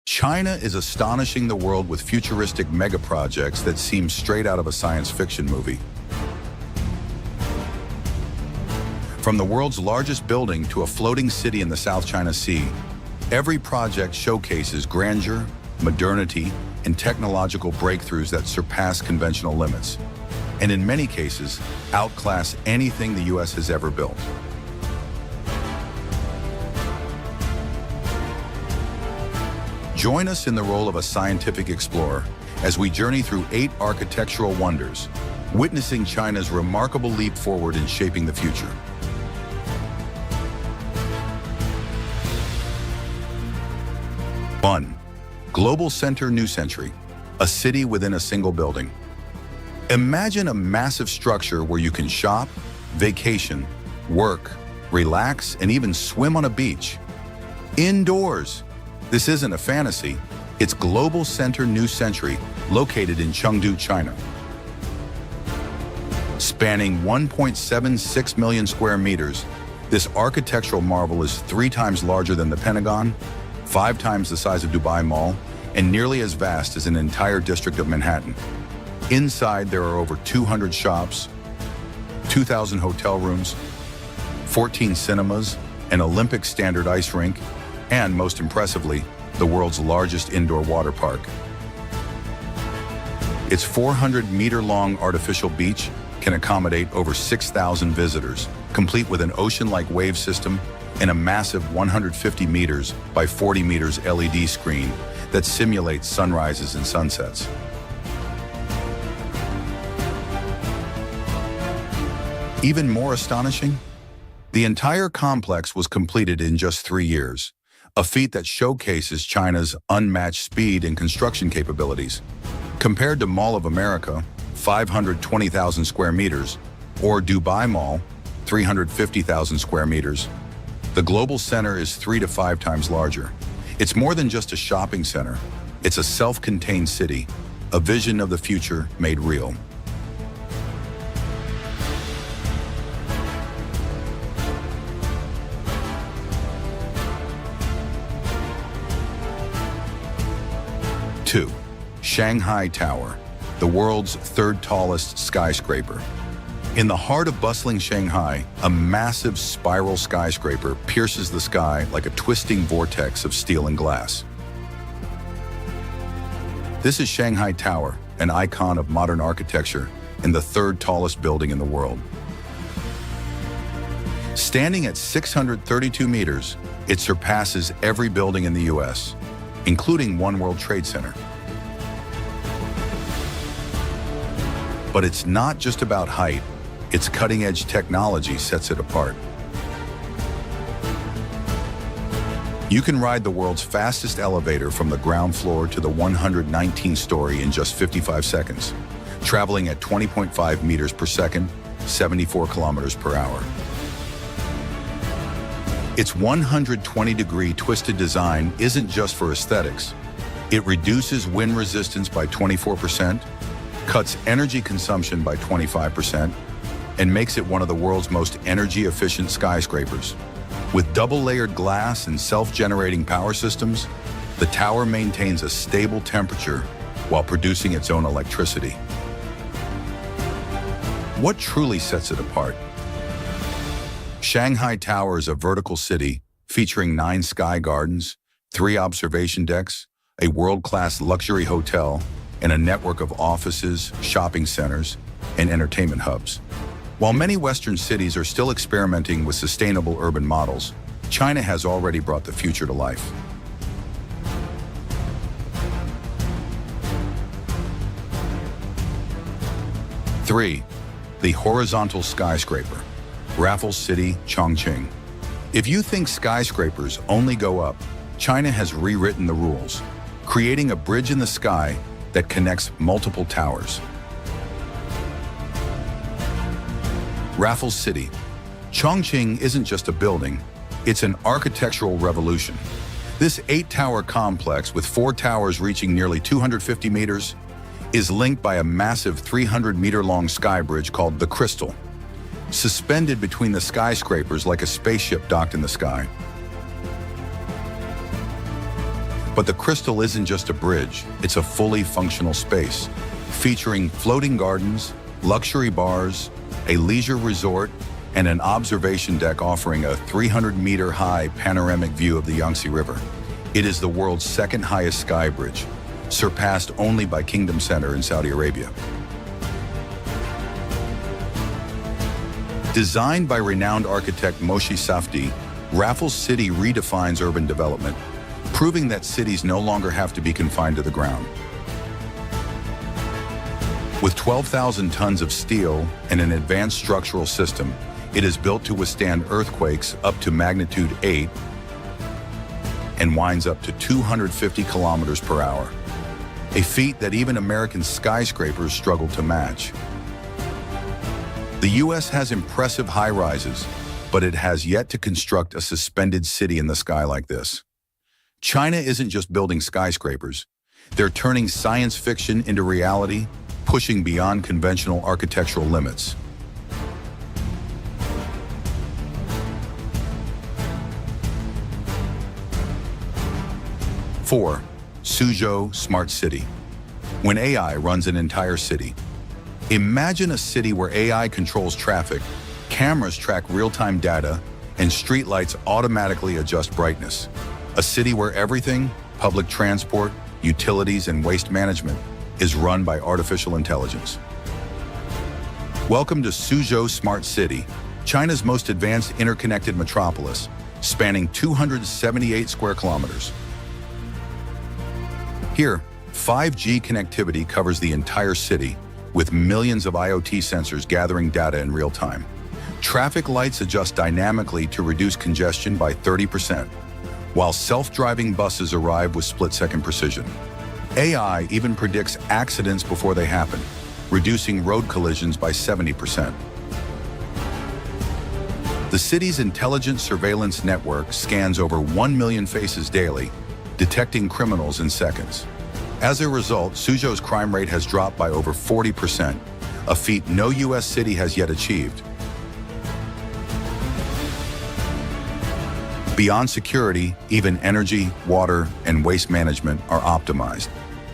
China is astonishing the world with futuristic mega projects that seem straight out of a science fiction movie. From the world's largest building to a floating city in the South China Sea, every project showcases grandeur, modernity, and technological breakthroughs that surpass conventional limits, and in many cases, outclass anything the US has ever built. Join us in the role of a scientific explorer as we journey through 8 architectural wonders, witnessing China's remarkable leap forward in shaping the future. One, Global Center New Century, a city within a single building. Imagine a massive structure where you can shop, vacation, work, relax, and even swim on a beach. Indoors. This isn't a fantasy. It's Global Center New Century, located in Chengdu, China. Spanning 1.76 million square meters, this architectural marvel is 3 times larger than the Pentagon, 5 times the size of Dubai Mall, and nearly as vast as an entire district of Manhattan. Inside, there are over 200 shops, 2,000 hotel rooms, 14 cinemas, an Olympic standard ice rink, and most impressively, the world's largest indoor water park. Its 400-meter-long artificial beach can accommodate over 6,000 visitors, complete with an ocean-like wave system and a massive 150 meters by 40 meters LED screen that simulates sunrises and sunsets. Even more astonishing, the entire complex was completed in just 3 years, a feat that showcases China's unmatched speed and construction capabilities. Compared to Mall of America, 520,000 square meters, or Dubai Mall, 350,000 square meters, the Global Center is 3 to 5 times larger. It's more than just a shopping center. It's a self-contained city, a vision of the future made real. Two, Shanghai Tower, the world's 3rd tallest skyscraper. In the heart of bustling Shanghai, a massive spiral skyscraper pierces the sky like a twisting vortex of steel and glass. This is Shanghai Tower, an icon of modern architecture and the 3rd tallest building in the world. Standing at 632 meters, it surpasses every building in the US, including One World Trade Center. But it's not just about height, its cutting-edge technology sets it apart. You can ride the world's fastest elevator from the ground floor to the 119th story in just 55 seconds, traveling at 20.5 meters per second, 74 kilometers per hour. Its 120-degree twisted design isn't just for aesthetics. It reduces wind resistance by 24%, cuts energy consumption by 25%, and makes it one of the world's most energy-efficient skyscrapers. With double-layered glass and self-generating power systems, the tower maintains a stable temperature while producing its own electricity. What truly sets it apart? Shanghai Tower is a vertical city featuring 9 sky gardens, 3 observation decks, a world-class luxury hotel, and a network of offices, shopping centers, and entertainment hubs. While many Western cities are still experimenting with sustainable urban models, China has already brought the future to life. Three, the horizontal skyscraper, Raffles City, Chongqing. If you think skyscrapers only go up, China has rewritten the rules, creating a bridge in the sky that connects multiple towers. Raffles City. Chongqing isn't just a building, it's an architectural revolution. This 8-tower complex, with 4 towers reaching nearly 250 meters, is linked by a massive 300-meter-long sky bridge called the Crystal, suspended between the skyscrapers like a spaceship docked in the sky. But the crystal isn't just a bridge, it's a fully functional space, featuring floating gardens, luxury bars, a leisure resort, and an observation deck offering a 300-meter-high panoramic view of the Yangtze River. It is the world's second highest sky bridge, surpassed only by Kingdom Center in Saudi Arabia. Designed by renowned architect Moshe Safdie, Raffles City redefines urban development, proving that cities no longer have to be confined to the ground. With 12,000 tons of steel and an advanced structural system, it is built to withstand earthquakes up to magnitude 8 and winds up to 250 kilometers per hour, a feat that even American skyscrapers struggle to match. The U.S. has impressive high-rises, but it has yet to construct a suspended city in the sky like this. China isn't just building skyscrapers. They're turning science fiction into reality, pushing beyond conventional architectural limits. Four, Suzhou Smart City. When AI runs an entire city. Imagine a city where AI controls traffic, cameras track real-time data, and streetlights automatically adjust brightness. A city where everything, public transport, utilities, and waste management, is run by artificial intelligence. Welcome to Suzhou Smart City, China's most advanced interconnected metropolis, spanning 278 square kilometers. Here, 5G connectivity covers the entire city, with millions of IoT sensors gathering data in real time. Traffic lights adjust dynamically to reduce congestion by 30%, while self-driving buses arrive with split-second precision. AI even predicts accidents before they happen, reducing road collisions by 70%. The city's intelligent surveillance network scans over 1 million faces daily, detecting criminals in seconds. As a result, Suzhou's crime rate has dropped by over 40%, a feat no U.S. city has yet achieved. Beyond security, even energy, water, and waste management are optimized.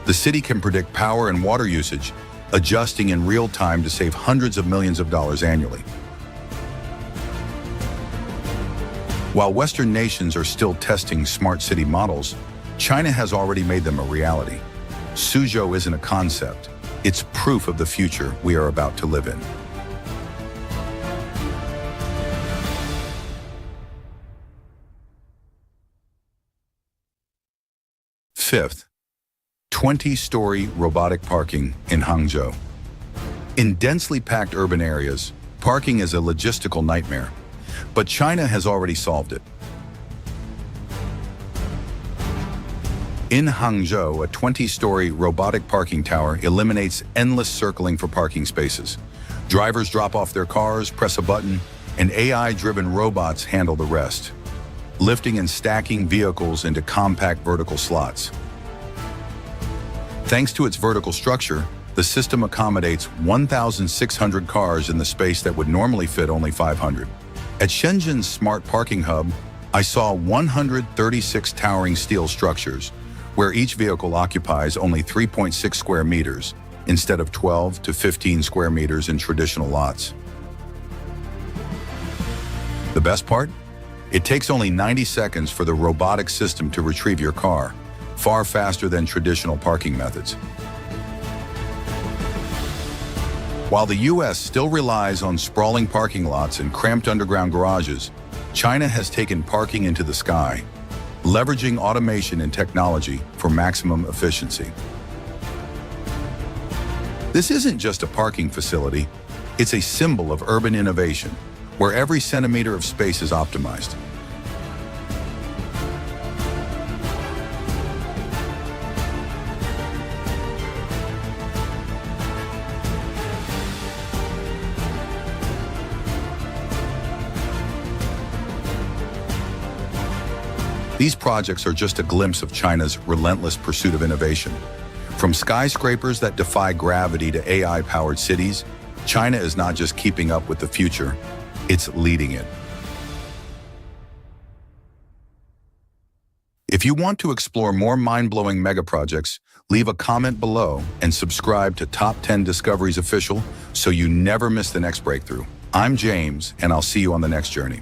The city can predict power and water usage, adjusting in real time to save hundreds of millions of dollars annually. While Western nations are still testing smart city models, China has already made them a reality. Suzhou isn't a concept, it's proof of the future we are about to live in. Fifth, 20-story robotic parking in Hangzhou. In densely packed urban areas, parking is a logistical nightmare, but China has already solved it. In Hangzhou, a 20-story robotic parking tower eliminates endless circling for parking spaces. Drivers drop off their cars, press a button, and AI-driven robots handle the rest, lifting and stacking vehicles into compact vertical slots. Thanks to its vertical structure, the system accommodates 1,600 cars in the space that would normally fit only 500. At Shenzhen's Smart Parking Hub, I saw 136 towering steel structures, where each vehicle occupies only 3.6 square meters, instead of 12 to 15 square meters in traditional lots. The best part? It takes only 90 seconds for the robotic system to retrieve your car, far faster than traditional parking methods. While the U.S. still relies on sprawling parking lots and cramped underground garages, China has taken parking into the sky, leveraging automation and technology for maximum efficiency. This isn't just a parking facility, it's a symbol of urban innovation, where every centimeter of space is optimized. These projects are just a glimpse of China's relentless pursuit of innovation. From skyscrapers that defy gravity to AI-powered cities, China is not just keeping up with the future, it's leading it. If If you want to explore more mind-blowing mega projects, leave a comment below and subscribe to Top 10 Discoveries Official so you never miss the next breakthrough. I'm James, and I'll see you on the next journey.